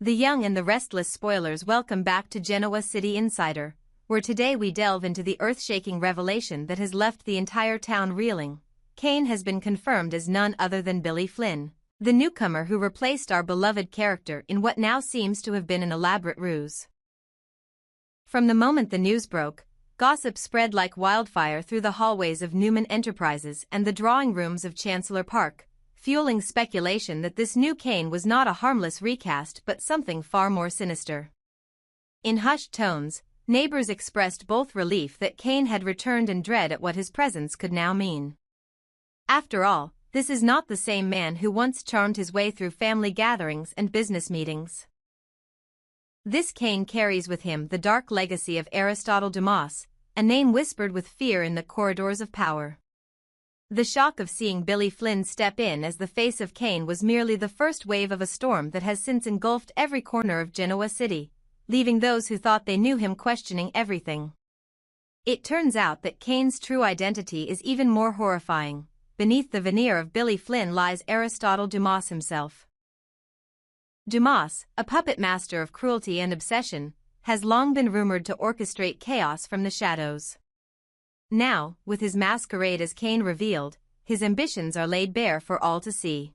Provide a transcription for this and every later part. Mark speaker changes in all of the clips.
Speaker 1: The young and the restless spoilers, welcome back to Genoa City Insider, where today we delve into the earth-shaking revelation that has left the entire town reeling. Kane has been confirmed as none other than Billy Flynn, the newcomer who replaced our beloved character in what now seems to have been an elaborate ruse. From the moment the news broke, gossip spread like wildfire through the hallways of Newman Enterprises and the drawing rooms of Chancellor Park, fueling speculation that this new Kane was not a harmless recast but something far more sinister. In hushed tones, neighbors expressed both relief that Kane had returned and dread at what his presence could now mean. After all, this is not the same man who once charmed his way through family gatherings and business meetings. This Kane carries with him the dark legacy of Aristotle Dumas, a name whispered with fear in the corridors of power. The shock of seeing Billy Flynn step in as the face of Kane was merely the first wave of a storm that has since engulfed every corner of Genoa City, leaving those who thought they knew him questioning everything. It turns out that Kane's true identity is even more horrifying. Beneath the veneer of Billy Flynn lies Aristotle Dumas himself. Dumas, a puppet master of cruelty and obsession, has long been rumored to orchestrate chaos from the shadows. Now, with his masquerade as Kane revealed, his ambitions are laid bare for all to see.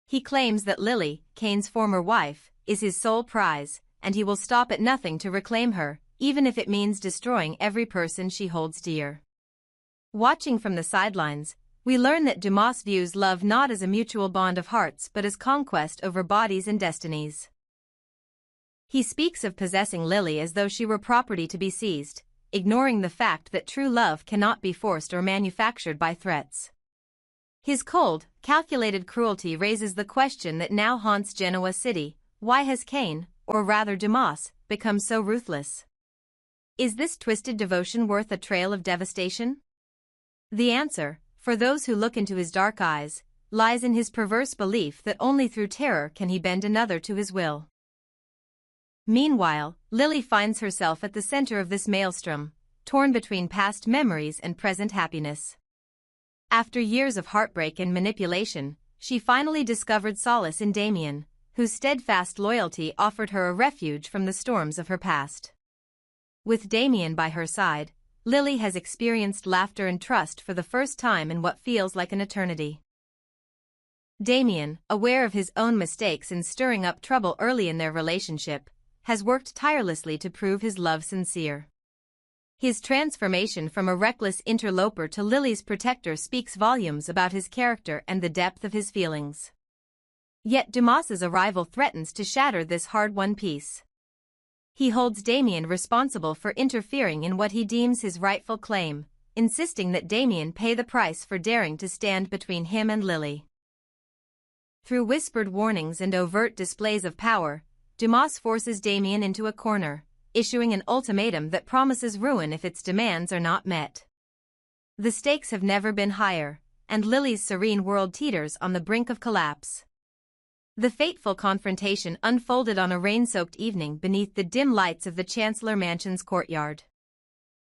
Speaker 1: He claims that Lily, Kane's former wife, is his sole prize, and he will stop at nothing to reclaim her, even if it means destroying every person she holds dear. Watching from the sidelines, we learn that Dumas views love not as a mutual bond of hearts but as conquest over bodies and destinies. He speaks of possessing Lily as though she were property to be seized, ignoring the fact that true love cannot be forced or manufactured by threats. His cold, calculated cruelty raises the question that now haunts Genoa City: why has Kane, or rather Dumas, become so ruthless? Is this twisted devotion worth a trail of devastation? The answer, for those who look into his dark eyes, lies in his perverse belief that only through terror can he bend another to his will. Meanwhile, Lily finds herself at the center of this maelstrom, torn between past memories and present happiness. After years of heartbreak and manipulation, she finally discovered solace in Damian, whose steadfast loyalty offered her a refuge from the storms of her past. With Damian by her side, Lily has experienced laughter and trust for the first time in what feels like an eternity. Damian, aware of his own mistakes in stirring up trouble early in their relationship, has worked tirelessly to prove his love sincere. His transformation from a reckless interloper to Lily's protector speaks volumes about his character and the depth of his feelings. Yet Dumas's arrival threatens to shatter this hard-won peace. He holds Damian responsible for interfering in what he deems his rightful claim, insisting that Damian pay the price for daring to stand between him and Lily. Through whispered warnings and overt displays of power, Dumas forces Damian into a corner, issuing an ultimatum that promises ruin if its demands are not met. The stakes have never been higher, and Lily's serene world teeters on the brink of collapse. The fateful confrontation unfolded on a rain-soaked evening beneath the dim lights of the Chancellor Mansion's courtyard.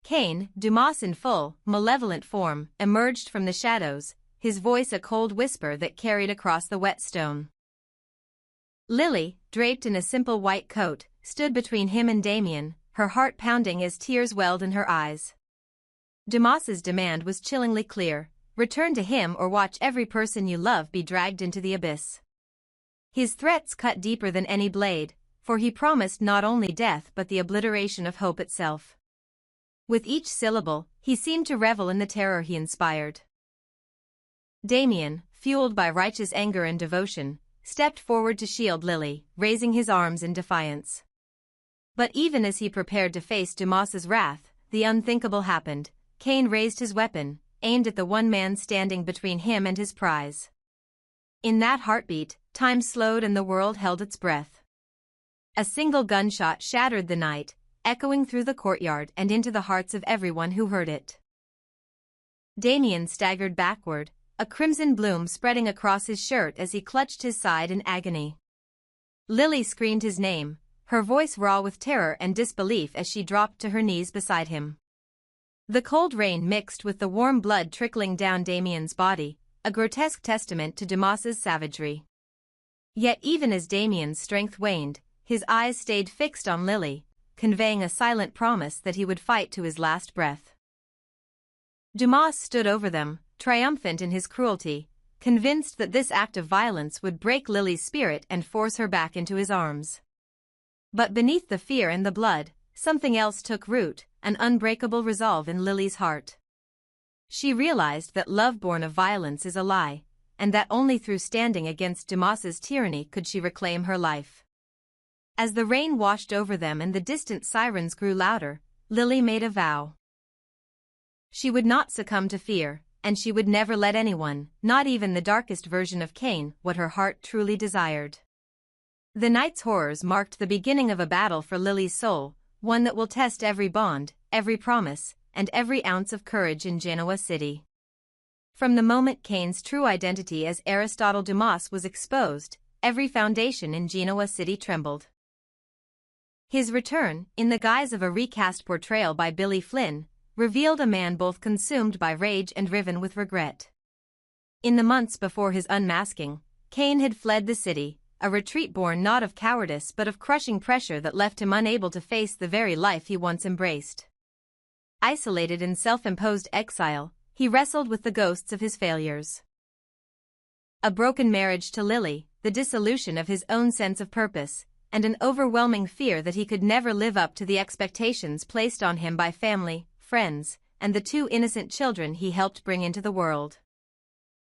Speaker 1: Kane, Dumas in full, malevolent form, emerged from the shadows, his voice a cold whisper that carried across the wet stone. Lily, draped in a simple white coat, stood between him and Damian, her heart pounding as tears welled in her eyes. Dumas's demand was chillingly clear: return to him or watch every person you love be dragged into the abyss. His threats cut deeper than any blade, for he promised not only death but the obliteration of hope itself. With each syllable, he seemed to revel in the terror he inspired. Damian, fueled by righteous anger and devotion, stepped forward to shield Lily, raising his arms in defiance. But even as he prepared to face Dumas's wrath, the unthinkable happened. Kane raised his weapon, aimed at the one man standing between him and his prize. In that heartbeat, time slowed and the world held its breath. A single gunshot shattered the night, echoing through the courtyard and into the hearts of everyone who heard it. Damian staggered backward, a crimson bloom spreading across his shirt as he clutched his side in agony. Lily screamed his name, her voice raw with terror and disbelief as she dropped to her knees beside him. The cold rain mixed with the warm blood trickling down Damian's body, a grotesque testament to Dumas's savagery. Yet even as Damian's strength waned, his eyes stayed fixed on Lily, conveying a silent promise that he would fight to his last breath. Dumas stood over them, triumphant in his cruelty, convinced that this act of violence would break Lily's spirit and force her back into his arms. But beneath the fear and the blood, something else took root, an unbreakable resolve in Lily's heart. She realized that love born of violence is a lie, and that only through standing against Dumas's tyranny could she reclaim her life. As the rain washed over them and the distant sirens grew louder, Lily made a vow. She would not succumb to fear, and she would never let anyone, not even the darkest version of Cain, what her heart truly desired. The night's horrors marked the beginning of a battle for Lily's soul, one that will test every bond, every promise, and every ounce of courage in Genoa City. From the moment Cain's true identity as Aristotle Dumas was exposed, every foundation in Genoa City trembled. His return, in the guise of a recast portrayal by Billy Flynn, revealed a man both consumed by rage and riven with regret. In the months before his unmasking, Cain had fled the city, a retreat born not of cowardice but of crushing pressure that left him unable to face the very life he once embraced. Isolated in self-imposed exile, he wrestled with the ghosts of his failures. A broken marriage to Lily, the dissolution of his own sense of purpose, and an overwhelming fear that he could never live up to the expectations placed on him by family, friends, and the two innocent children he helped bring into the world.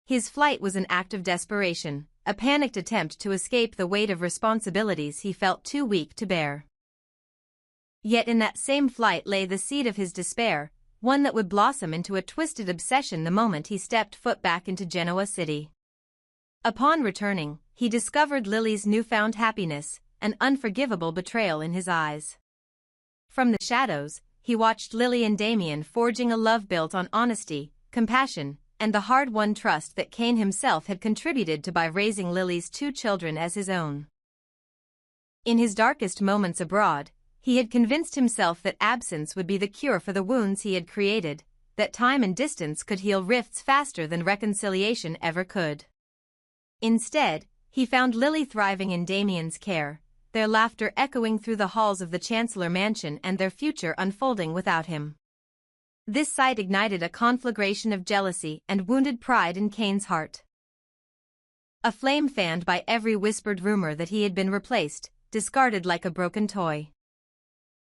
Speaker 1: His flight was an act of desperation, a panicked attempt to escape the weight of responsibilities he felt too weak to bear. Yet in that same flight lay the seed of his despair, one that would blossom into a twisted obsession the moment he stepped foot back into Genoa City. Upon returning, he discovered Lily's newfound happiness, an unforgivable betrayal in his eyes. From the shadows, he watched Lily and Damian forging a love built on honesty, compassion, and the hard-won trust that Cain himself had contributed to by raising Lily's two children as his own. In his darkest moments abroad, he had convinced himself that absence would be the cure for the wounds he had created, that time and distance could heal rifts faster than reconciliation ever could. Instead, he found Lily thriving in Damian's care, their laughter echoing through the halls of the Chancellor Mansion and their future unfolding without him. This sight ignited a conflagration of jealousy and wounded pride in Cain's heart. A flame fanned by every whispered rumor that he had been replaced, discarded like a broken toy.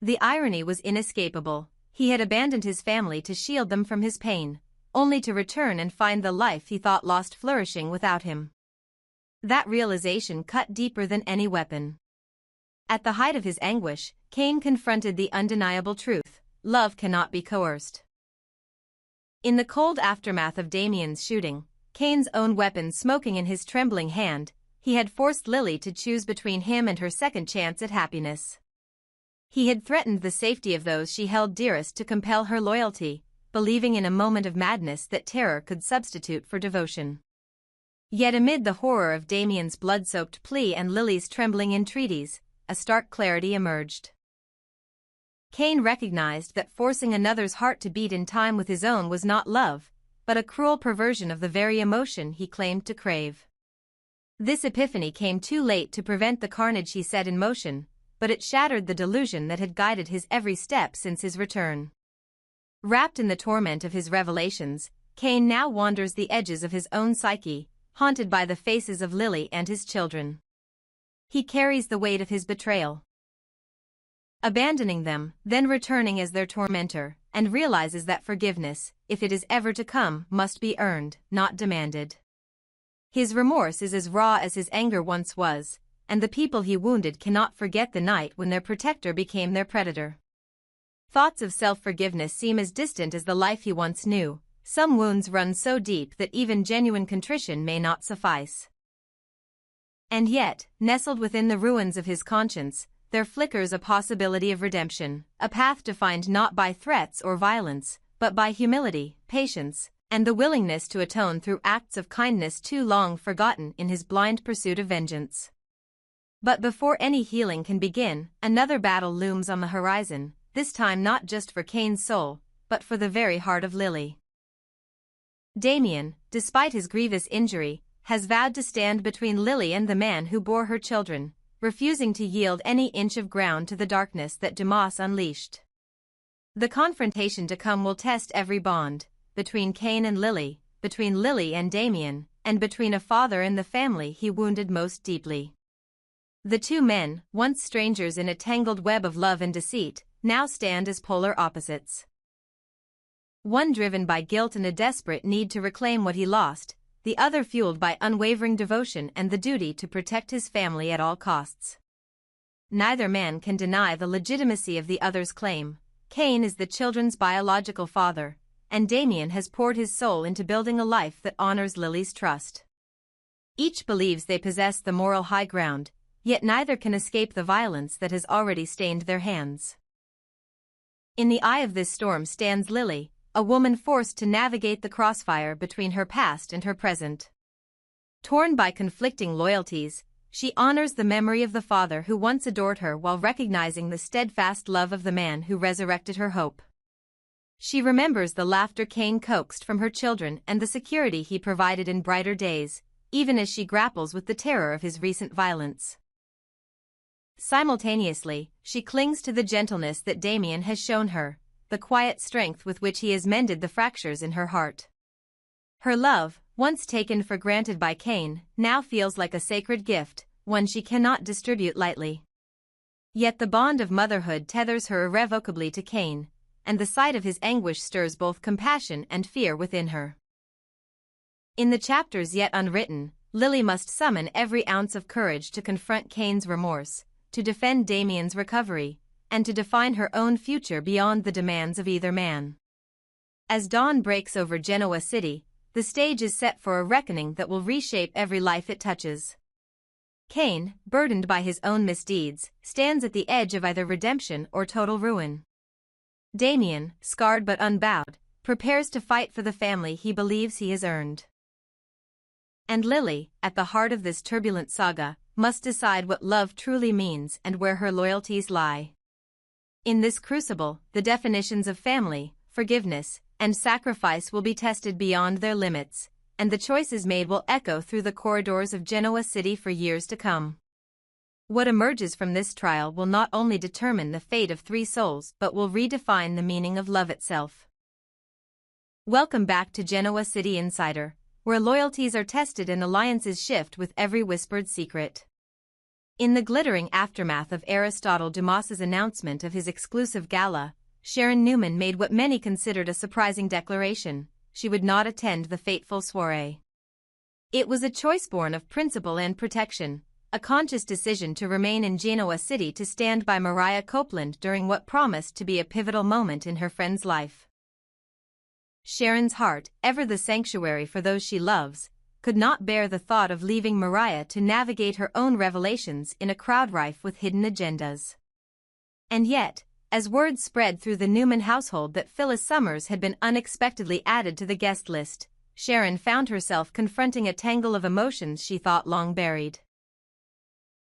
Speaker 1: The irony was inescapable. He had abandoned his family to shield them from his pain, only to return and find the life he thought lost flourishing without him. That realization cut deeper than any weapon. At the height of his anguish, Cain confronted the undeniable truth: love cannot be coerced. In the cold aftermath of Damian's shooting, Cain's own weapon smoking in his trembling hand, he had forced Lily to choose between him and her second chance at happiness. He had threatened the safety of those she held dearest to compel her loyalty, believing in a moment of madness that terror could substitute for devotion. Yet amid the horror of Damian's blood-soaked plea and Lily's trembling entreaties, a stark clarity emerged. Cain recognized that forcing another's heart to beat in time with his own was not love, but a cruel perversion of the very emotion he claimed to crave. This epiphany came too late to prevent the carnage he set in motion, but it shattered the delusion that had guided his every step since his return. Wrapped in the torment of his revelations, Cain now wanders the edges of his own psyche, haunted by the faces of Lily and his children. He carries the weight of his betrayal. Abandoning them, then returning as their tormentor, and realizes that forgiveness, if it is ever to come, must be earned, not demanded. His remorse is as raw as his anger once was, and the people he wounded cannot forget the night when their protector became their predator. Thoughts of self-forgiveness seem as distant as the life he once knew. Some wounds run so deep that even genuine contrition may not suffice. And yet, nestled within the ruins of his conscience, there flickers a possibility of redemption, a path defined not by threats or violence, but by humility, patience, and the willingness to atone through acts of kindness too long forgotten in his blind pursuit of vengeance. But before any healing can begin, another battle looms on the horizon, this time not just for Cain's soul, but for the very heart of Lily. Damian, despite his grievous injury, has vowed to stand between Lily and the man who bore her children, refusing to yield any inch of ground to the darkness that Dumas unleashed. The confrontation to come will test every bond, between Cain and Lily, between Lily and Damian, and between a father and the family he wounded most deeply. The two men, once strangers in a tangled web of love and deceit, now stand as polar opposites. One driven by guilt and a desperate need to reclaim what he lost, the other fueled by unwavering devotion and the duty to protect his family at all costs. Neither man can deny the legitimacy of the other's claim. Cain is the children's biological father, and Damian has poured his soul into building a life that honors Lily's trust. Each believes they possess the moral high ground, yet neither can escape the violence that has already stained their hands. In the eye of this storm stands Lily, a woman forced to navigate the crossfire between her past and her present. Torn by conflicting loyalties, she honors the memory of the father who once adored her while recognizing the steadfast love of the man who resurrected her hope. She remembers the laughter Cain coaxed from her children and the security he provided in brighter days, even as she grapples with the terror of his recent violence. Simultaneously, she clings to the gentleness that Damian has shown her, the quiet strength with which he has mended the fractures in her heart. Her love, once taken for granted by Cain, now feels like a sacred gift, one she cannot distribute lightly. Yet the bond of motherhood tethers her irrevocably to Cain, and the sight of his anguish stirs both compassion and fear within her. In the chapters yet unwritten, Lily must summon every ounce of courage to confront Cain's remorse, to defend Damian's recovery, and to define her own future beyond the demands of either man. As dawn breaks over Genoa City, the stage is set for a reckoning that will reshape every life it touches. Cain, burdened by his own misdeeds, stands at the edge of either redemption or total ruin. Damian, scarred but unbowed, prepares to fight for the family he believes he has earned. And Lily, at the heart of this turbulent saga, must decide what love truly means and where her loyalties lie. In this crucible, the definitions of family, forgiveness, and sacrifice will be tested beyond their limits, and the choices made will echo through the corridors of Genoa City for years to come. What emerges from this trial will not only determine the fate of three souls but will redefine the meaning of love itself. Welcome back to Genoa City Insider, where loyalties are tested and alliances shift with every whispered secret. In the glittering aftermath of Aristotle Dumas's announcement of his exclusive gala, Sharon Newman made what many considered a surprising declaration: she would not attend the fateful soirée. It was a choice born of principle and protection, a conscious decision to remain in Genoa City to stand by Mariah Copeland during what promised to be a pivotal moment in her friend's life. Sharon's heart, ever the sanctuary for those she loves, could not bear the thought of leaving Mariah to navigate her own revelations in a crowd rife with hidden agendas. And yet, as word spread through the Newman household that Phyllis Summers had been unexpectedly added to the guest list, Sharon found herself confronting a tangle of emotions she thought long buried.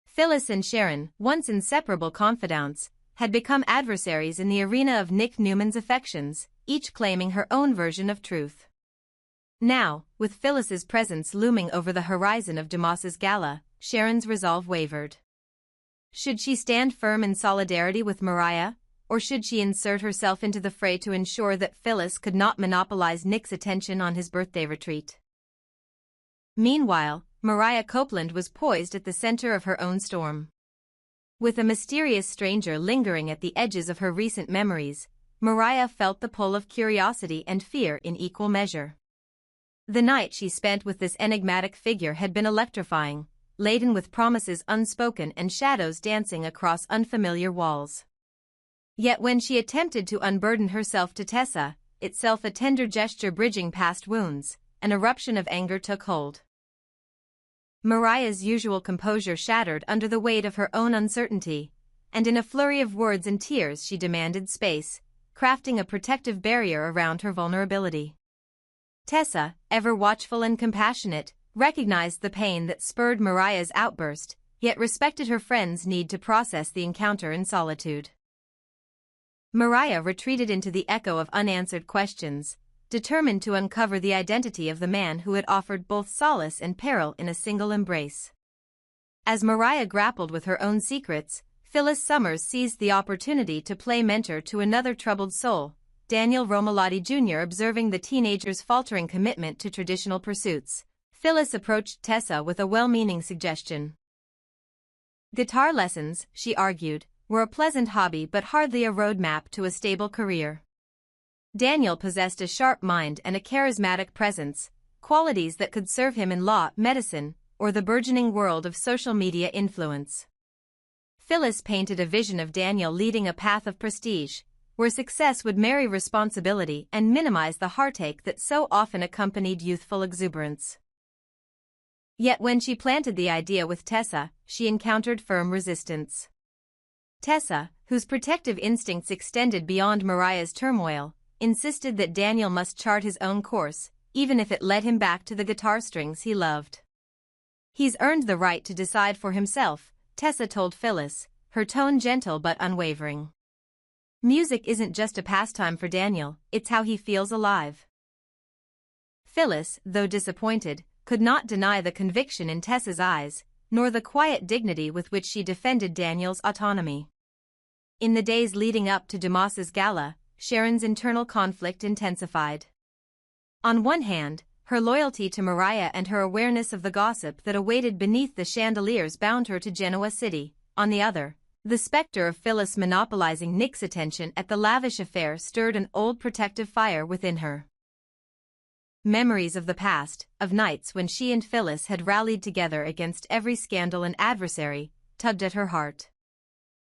Speaker 1: Phyllis and Sharon, once inseparable confidants, had become adversaries in the arena of Nick Newman's affections, each claiming her own version of truth. Now, with Phyllis's presence looming over the horizon of Dumas's gala, Sharon's resolve wavered. Should she stand firm in solidarity with Mariah, or should she insert herself into the fray to ensure that Phyllis could not monopolize Nick's attention on his birthday retreat? Meanwhile, Mariah Copeland was poised at the center of her own storm. With a mysterious stranger lingering at the edges of her recent memories, Mariah felt the pull of curiosity and fear in equal measure. The night she spent with this enigmatic figure had been electrifying, laden with promises unspoken and shadows dancing across unfamiliar walls. Yet when she attempted to unburden herself to Tessa, itself a tender gesture bridging past wounds, an eruption of anger took hold. Mariah's usual composure shattered under the weight of her own uncertainty, and in a flurry of words and tears she demanded space, crafting a protective barrier around her vulnerability. Tessa, ever watchful and compassionate, recognized the pain that spurred Mariah's outburst, yet respected her friend's need to process the encounter in solitude. Mariah retreated into the echo of unanswered questions, determined to uncover the identity of the man who had offered both solace and peril in a single embrace. As Mariah grappled with her own secrets, Phyllis Summers seized the opportunity to play mentor to another troubled soul, Daniel Romalotti Jr. Observing the teenager's faltering commitment to traditional pursuits, Phyllis approached Tessa with a well-meaning suggestion. Guitar lessons, she argued, were a pleasant hobby but hardly a roadmap to a stable career. Daniel possessed a sharp mind and a charismatic presence, qualities that could serve him in law, medicine, or the burgeoning world of social media influence. Phyllis painted a vision of Daniel leading a path of prestige, where success would marry responsibility and minimize the heartache that so often accompanied youthful exuberance. Yet when she planted the idea with Tessa, she encountered firm resistance. Tessa, whose protective instincts extended beyond Mariah's turmoil, insisted that Daniel must chart his own course, even if it led him back to the guitar strings he loved. "He's earned the right to decide for himself," Tessa told Phyllis, her tone gentle but unwavering. "Music isn't just a pastime for Daniel, it's how he feels alive." Phyllis, though disappointed, could not deny the conviction in Tessa's eyes, nor the quiet dignity with which she defended Daniel's autonomy. In the days leading up to Dumas's gala, Sharon's internal conflict intensified. On one hand, her loyalty to Mariah and her awareness of the gossip that awaited beneath the chandeliers bound her to Genoa City. On the other, the specter of Phyllis monopolizing Nick's attention at the lavish affair stirred an old protective fire within her. Memories of the past, of nights when she and Phyllis had rallied together against every scandal and adversary, tugged at her heart.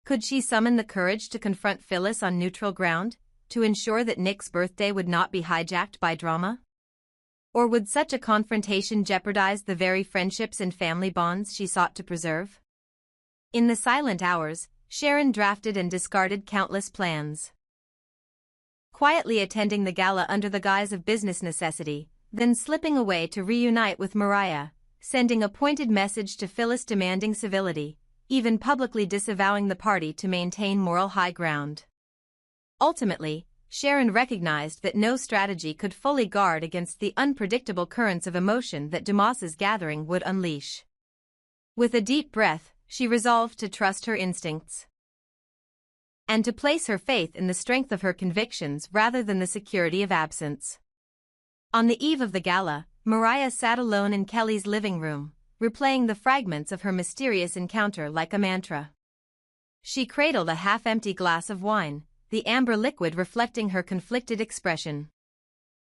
Speaker 1: Could she summon the courage to confront Phyllis on neutral ground, to ensure that Nick's birthday would not be hijacked by drama? Or would such a confrontation jeopardize the very friendships and family bonds she sought to preserve? In the silent hours, Sharon drafted and discarded countless plans. Quietly attending the gala under the guise of business necessity, then slipping away to reunite with Mariah, sending a pointed message to Phyllis demanding civility, even publicly disavowing the party to maintain moral high ground. Ultimately, Sharon recognized that no strategy could fully guard against the unpredictable currents of emotion that Dumas's gathering would unleash. With a deep breath, she resolved to trust her instincts and to place her faith in the strength of her convictions rather than the security of absence. On the eve of the gala, Mariah sat alone in Kelly's living room, replaying the fragments of her mysterious encounter like a mantra. She cradled a half-empty glass of wine, the amber liquid reflecting her conflicted expression.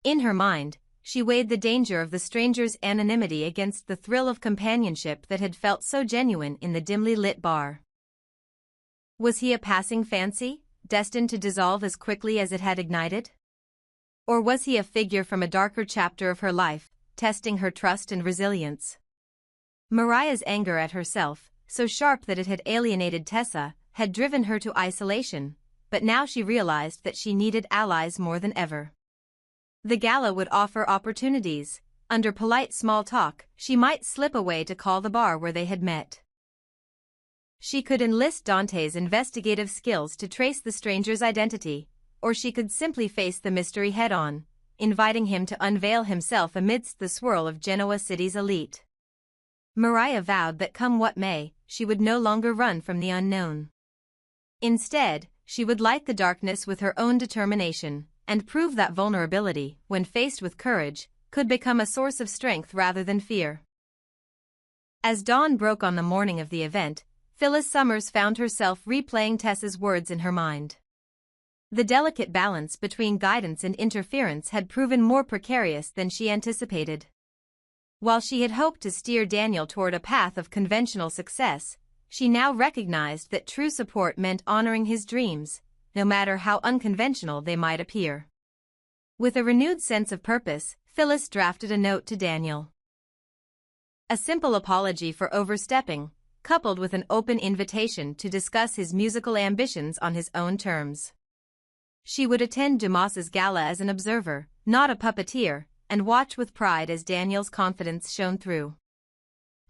Speaker 1: In her mind, she weighed the danger of the stranger's anonymity against the thrill of companionship that had felt so genuine in the dimly lit bar. Was he a passing fancy, destined to dissolve as quickly as it had ignited? Or was he a figure from a darker chapter of her life, testing her trust and resilience? Mariah's anger at herself, so sharp that it had alienated Tessa, had driven her to isolation, but now she realized that she needed allies more than ever. The gala would offer opportunities. Under polite small talk, she might slip away to call the bar where they had met. She could enlist Dante's investigative skills to trace the stranger's identity, or she could simply face the mystery head-on, inviting him to unveil himself amidst the swirl of Genoa City's elite. Mariah vowed that come what may, she would no longer run from the unknown. Instead, she would light the darkness with her own determination, and prove that vulnerability, when faced with courage, could become a source of strength rather than fear. As dawn broke on the morning of the event, Phyllis Summers found herself replaying Tessa's words in her mind. The delicate balance between guidance and interference had proven more precarious than she anticipated. While she had hoped to steer Daniel toward a path of conventional success, she now recognized that true support meant honoring his dreams, no matter how unconventional they might appear. With a renewed sense of purpose, Phyllis drafted a note to Daniel. A simple apology for overstepping, coupled with an open invitation to discuss his musical ambitions on his own terms. She would attend Dumas's gala as an observer, not a puppeteer, and watch with pride as Daniel's confidence shone through.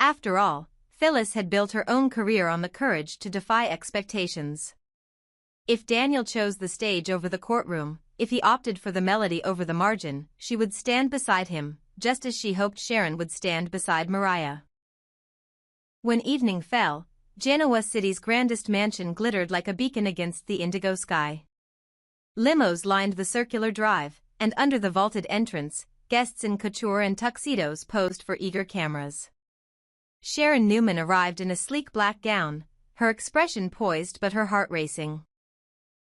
Speaker 1: After all, Phyllis had built her own career on the courage to defy expectations. If Daniel chose the stage over the courtroom, if he opted for the melody over the margin, she would stand beside him, just as she hoped Sharon would stand beside Mariah. When evening fell, Genoa City's grandest mansion glittered like a beacon against the indigo sky. Limos lined the circular drive, and under the vaulted entrance, guests in couture and tuxedos posed for eager cameras. Sharon Newman arrived in a sleek black gown, her expression poised but her heart racing.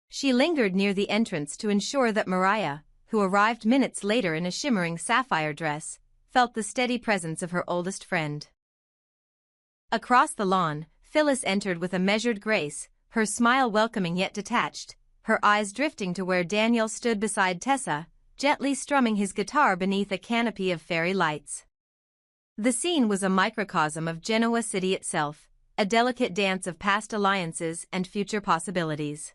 Speaker 1: She lingered near the entrance to ensure that Mariah, who arrived minutes later in a shimmering sapphire dress, felt the steady presence of her oldest friend. Across the lawn, Phyllis entered with a measured grace, her smile welcoming yet detached, her eyes drifting to where Daniel stood beside Tessa, gently strumming his guitar beneath a canopy of fairy lights. The scene was a microcosm of Genoa City itself, a delicate dance of past alliances and future possibilities.